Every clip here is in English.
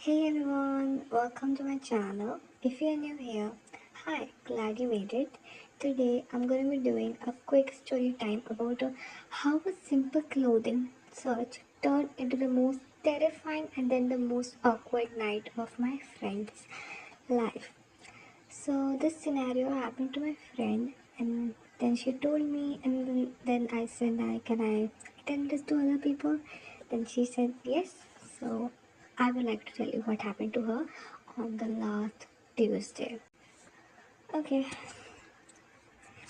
Hey everyone, welcome to my channel. If you're new here, hi, glad you made it. Today I'm going to be doing a quick story time about how a simple clothing search turned into the most terrifying and then the most awkward night of my friend's life. So this scenario happened to my friend and then she told me and then I said, can I tell this to other people? Then she said yes. So I would like to tell you what happened to her on the last Tuesday. Okay,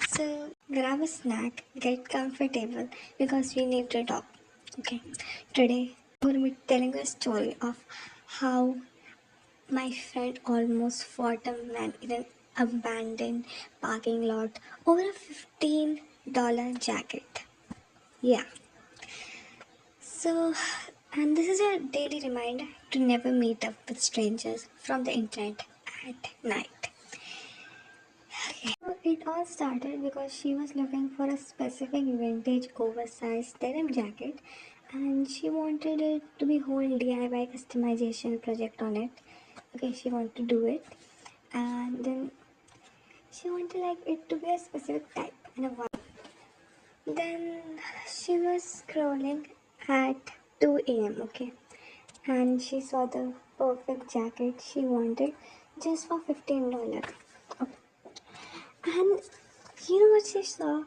so grab a snack, get comfortable because we need to talk. Okay, today I'm going to be telling a story of how my friend almost fought a man in an abandoned parking lot over a $15 jacket. Yeah. So, and this is a daily reminder to never meet up with strangers from the internet at night. So it all started because she was looking for a specific vintage oversized denim jacket and she wanted it to be whole DIY customization project on it. Okay, she wanted to do it and then she wanted like it to be a specific type and a vibe. Then she was scrolling at 2 a.m. Okay, and she saw the perfect jacket she wanted just for $15. And you know what she saw?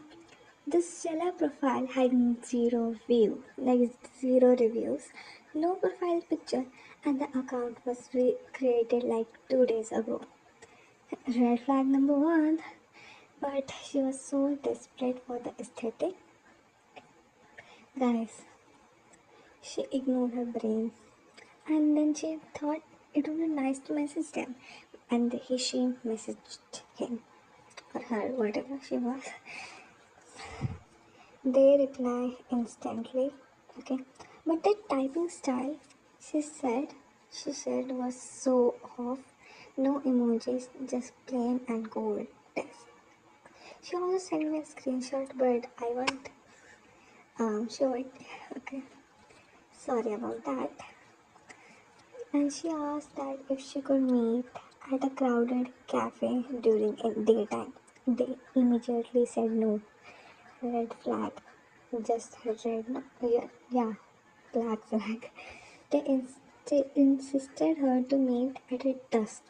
The seller profile had zero view, like zero reviews, no profile picture, and the account was created like 2 days ago. Red flag number one. But she was so desperate for the aesthetic. Guys, she ignored her brain and then she thought it would be nice to message them. And she messaged him or her, whatever she was. They reply instantly. Okay. But the typing style she said was so off. No emojis, just plain and gold text. She also sent me a screenshot, but I won't show it. Okay. Sorry about that. And she asked that if she could meet at a crowded cafe during daytime. They immediately said no. Red flag. Just red. No, yeah, black flag. They insisted her to meet at a dusk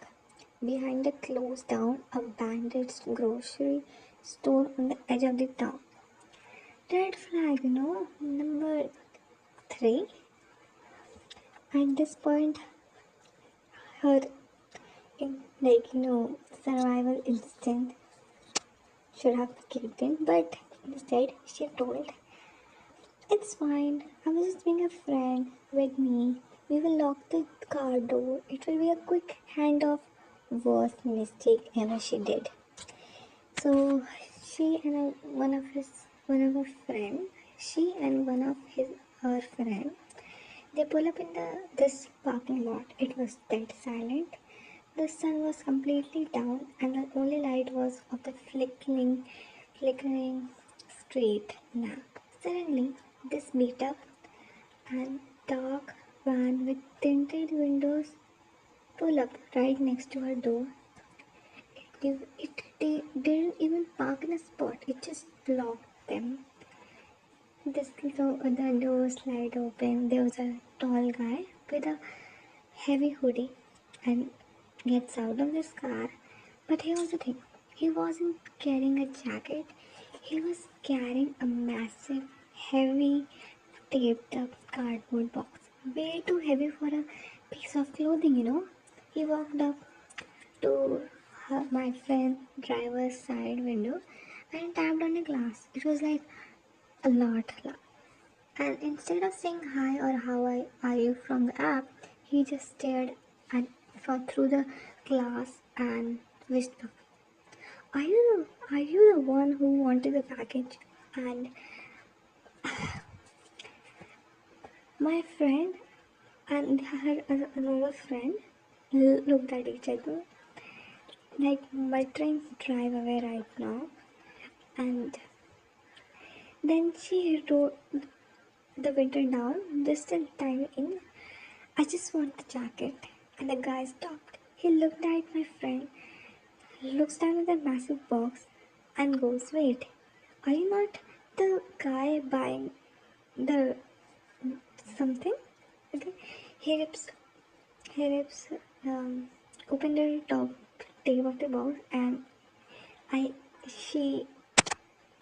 behind a closed down abandoned grocery store on the edge of the town. Red flag, number three. At this point, her survival instinct should have kicked in, but instead she told, "It's fine. I was just being a friend with me. We will lock the car door. It will be a quick handoff." Worst mistake ever she did. So she and one of her friend, she and one of her friend, they pull up in this parking lot. It was dead silent. The sun was completely down, and the only light was of the flickering street lamp. Suddenly, this beat up and dark van with tinted windows pull up right next to her door. It didn't even park in a spot, it just blocked them. The door slid open. There was a tall guy with a heavy hoodie and gets out of this car. But here was the thing, he wasn't carrying a jacket, he was carrying a massive, heavy, taped up cardboard box. Way too heavy for a piece of clothing. He walked up to my friend's driver's side window and tapped on the glass. It was like a lot. And instead of saying hi or are you from the app, he just stared at through the glass and whispered, Are you the one who wanted the package?" And my friend and her another friend looked at each other like muttering, "Drive away right now." And then she wrote the winter down, just in time in, "I just want the jacket." And the guy stopped. He looked at my friend, looks down at the massive box, and goes, "Wait, are you not the guy buying the something?" Okay. He rips, he rips, open the top tape of the box, and I, she,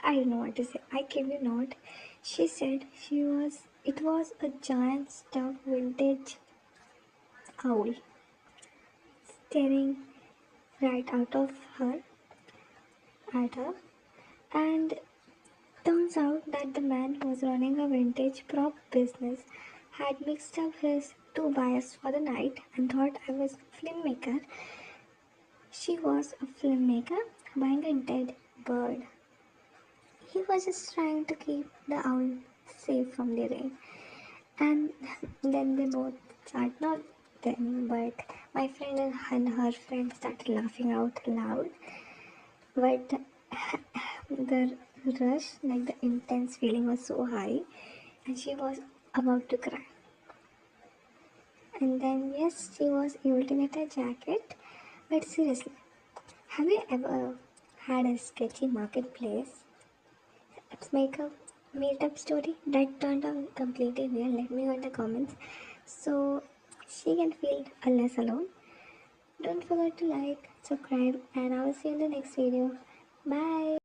I don't know what to say. I kid you not. She said it was a giant stuffed vintage owl staring right out of her at her. And turns out that the man who was running a vintage prop business had mixed up his two buyers for the night and thought I was a filmmaker. She was a filmmaker buying a dead bird. He was just trying to keep the owl safe from the rain. And then they both started, not them, but my friend and her friend started laughing out loud. But the rush, like the intense feeling was so high, and she was about to cry. And then, yes, she was able to get a jacket. But seriously, have you ever had a sketchy marketplace makeup meetup story that turned out completely real? Let me know in the comments so she can feel less alone. Don't forget to like, subscribe, and I will see you in the next video. Bye.